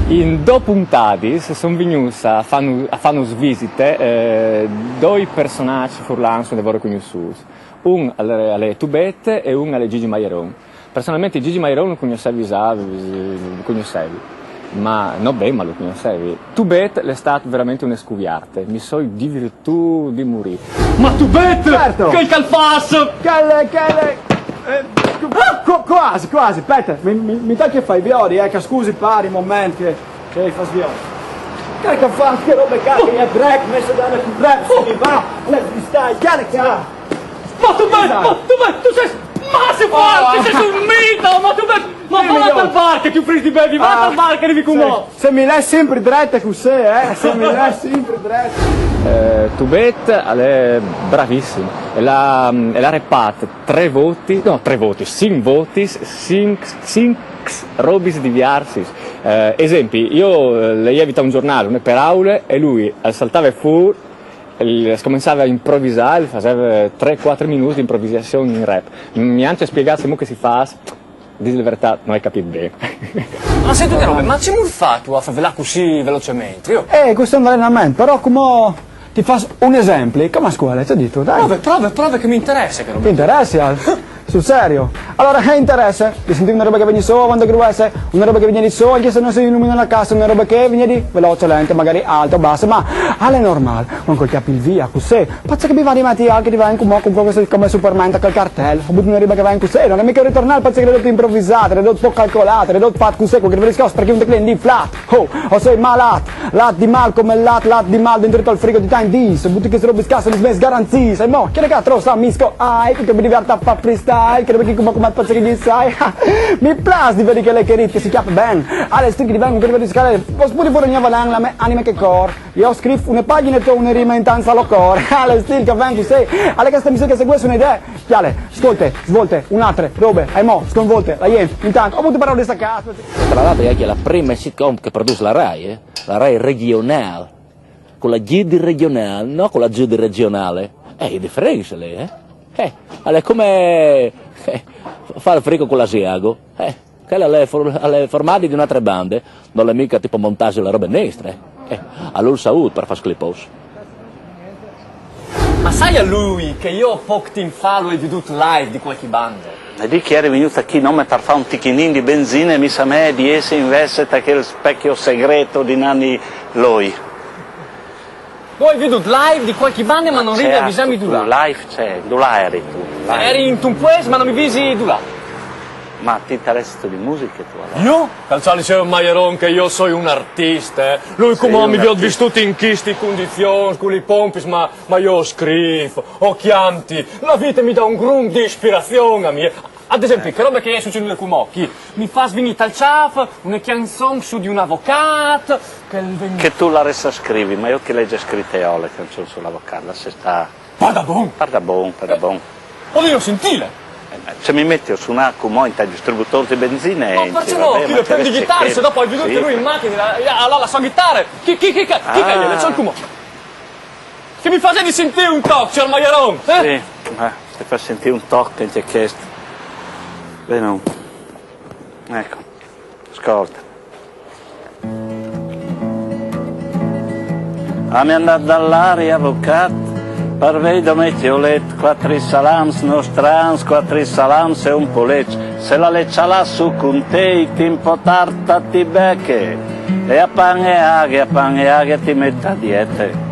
In due puntate sono venuti a fare visite due personaggi furlani che lavoro conosciuti. Un alle Tubette e un alle Gigi Maieron. Personalmente Gigi Maieron non conoscevi, ma non bene, ma lo conoscevi. Tubette è stato veramente un scuviarte, mi sono divertito di morire. Ma Tubette! Certo! Che calpasso! Quasi, aspetta, mi dai che fai violi, che scusi pari i momenti che fai violi. Che fa, che robe cazzo, è break, messo da una break, mi va, mi stai, carica! Ma Tubette, tu sei... Ma sei forte, sei un mito, ma Tubette... Ma va al bar che prendi bevi, va al bar che devi come... Se mi lei sempre dritta con se, se mi lei sempre dritta. Tubette è bravissimo e l'ha repato 5 voti, 5 robis diversi. Esempi, io le evita un giornale per aule e lui saltava fuori, cominciava a improvvisare, faceva 3-4 minuti di improvvisazione in rap. Mi hanno spiegato come si fa, di la verità non hai capito bene. Ma senti che robe, ma c'è un fatto a farvela così velocemente? Io... questo è un allenamento, però come ti faccio un esempio, come a scuola, ti ho detto, dai. Prove che mi interessa che roba. Ti interessa? Sul serio? Allora, che interessa? Ti senti una roba che viene su, quando gruesse, una roba che viene di su, anche se non si illumina la cassa, una roba che viene di veloce, lento, magari alto, basso, ma alle normale, con quel capi il via, così. Pazza che mi va di mattina, che ti va in come Superman, col cartello, ho avuto una roba che va in così, non è mica ritornare, pazza che le dovete improvvisate, le dovete poco calcolate, le dovete fare così, che vi riscosso perché un declino di flat, o sei malato, lat di mal come lat di mal dentro il frigo di time dis, butti che si robe scasso, mi garanzie, sai mo, che ne tro sa misco, che mi diverta a fa freestyle. Che come pazzo che gli sai, mi piace di vedere che le che si chiama bene, alle stringhe di vengono per vedere posso pure pure ogni volta la anime che core, io ho scritto una pagina e una rima in tanza lo core, alle stringhe che vengono sei, alle queste missioni che seguono un'idea, chiale, ascolte, svolte, un'altra, robe, ai mo, sconvolte, la ien, intanto, ho avuto parole di sta cazzo. Tra l'altro è anche la prima sitcom che produce la Rai regionale, con la G di regionale, no con la G di regionale, è differenza lei, è come fare il frigo con l'Asiago, quella alle formati di un'altra bande, non è mica tipo montaggio le robe nestre, all'ul saud per fare sclipos. Ma sai a lui che io poco tempo fa l'ho veduto live di qualche banda? E di chi è venuto qui non per fare un ticchinin di benzina e mi sa me di essere investita che il specchio segreto di Nanni Loi. Tu hai veduto live di qualche banda ma non rivi a visarmi tu là? Live c'è, dove eri tu? Eri in Tumpues ma non mi visi tu là? Ma ti interessa di musica tu allora? Io? Calciare diceva Maieron che io sono un artista, Lui come mi vi ho vissuto in queste condizioni, con i pompis, ma io scrivo, ho chianti, la vita mi dà un grun di ispirazione a me. Ad esempio, che roba che è succeduta con Mocchi? Mi fa svenire al ciaf, una canzone su di un avvocato, che tu la resta scrivi, ma io che legge scritte ho le canzoni sull'avvocato, se sta... Parda bon! Voglio sentire! Se mi metti su un accumo in distributore di benzina e... Ma perché no? Chi le prendi chitarre, se dopo hai veduto che lui in macchina, allora la sua chitarra, chi le c'è il cumo? Che mi facevi sentire un talk, c'è il Maieron, Sì, ti fa sentire un talk che ti ha chiesto. Bene, ecco, ascolta. A me andare dall'aria, avvocato, per vedo metiolet, 4 salams, nostrans, 4 salams e un poleccio. Se la leccia là su con te, tempo tarta ti becche, e a pane e aghe ti metta a diete.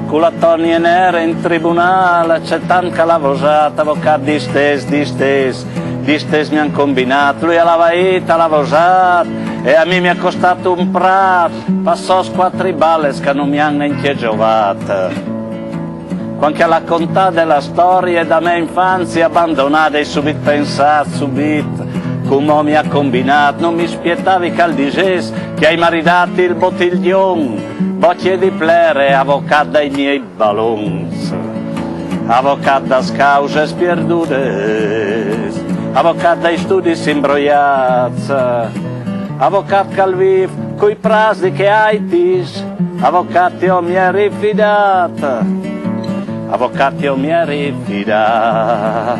Con la tonia nera in tribunale c'è tanta lavosata, avvocato distes mi han combinato, lui alla vaita lavosata e a me mi ha costato un prato, passò 4 balle che non mi hanno inchiegiovata. Quando alla contà della storia da me infanzia abbandonata e subito pensato, come mi ha combinato, non mi spietavi che al diges che hai maridati il bottiglione. Bocce di plere, avvocato dai miei ballons, avvocato das cause sperdute, avvocato dai studi imbrogliati, avvocato che vive coi prasdi che hai tis, avvocato io mi è rifidata, avvocato io mi è rifidata.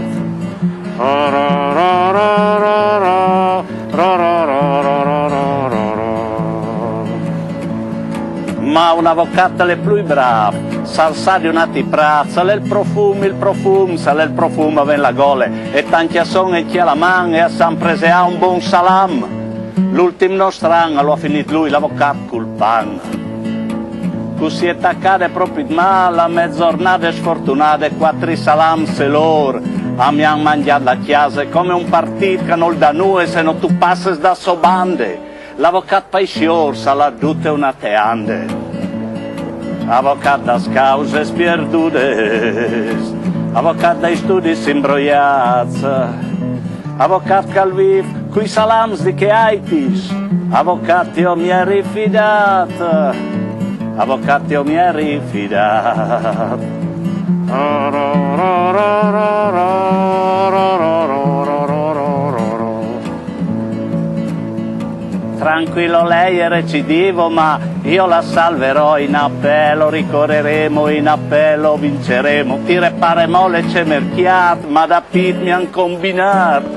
ma un avvocato le più bravo, salsa di una tiprazza, il profumo, sale il profumo ven la gole, e tanti a son e chi la man, e a San Prese ha un buon salam. L'ultimo nostran lo ha finito lui, l'avvocato col pan. Così è taccare proprio male, a mezz'ornate sfortunate, 4 salam se loro, a mi han mangiato la chiesa, come un partito che non da noi se non tu passi da so bande. L'avvocato paisior sa la dute una teande, avvocato das cause perdudes, avvocato dai studi imbrogliati, avvocato calviv, qui salams di che aitis, avvocato io mi è rifidato, avvocato io mi è rifidato. Tranquillo, lei è recidivo, ma io la salverò in appello, ricorreremo in appello, vinceremo, ti reparemo le cemerchiate, ma da pit mi han combinato,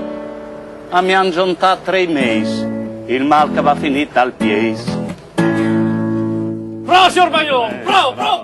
a mi han giuntato 3 mesi, il mal che va finito al pies. Bravo, signor Maion, bravo, bravo!